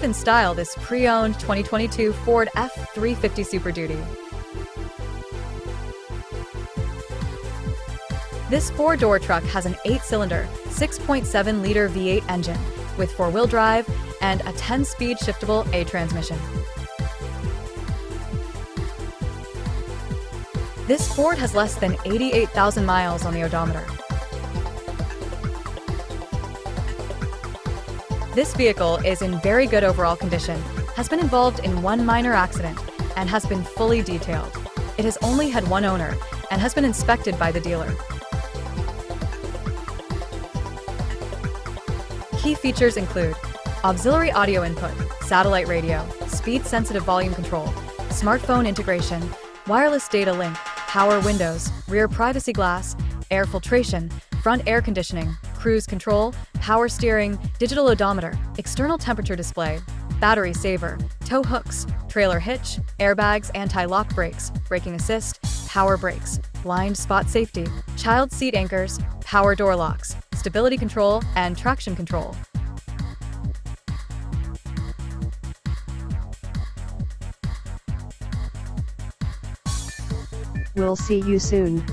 In style, this pre-owned 2022 Ford F-350 Super Duty. This four-door truck has an 8-cylinder, 6.7-liter V8 engine with 4-wheel drive and a 10-speed shiftable A transmission. This Ford has less than 88,000 miles on the odometer. This vehicle is in very good overall condition, has been involved in one minor accident, and has been fully detailed. It has only had one owner and has been inspected by the dealer. Key features include auxiliary audio input, satellite radio, speed-sensitive volume control, smartphone integration, wireless data link, power windows, rear privacy glass, air filtration, front air conditioning, cruise control, power steering, digital odometer, external temperature display, battery saver, tow hooks, trailer hitch, airbags, anti-lock brakes, braking assist, power brakes, blind spot safety, child seat anchors, power door locks, stability control, and traction control. We'll see you soon.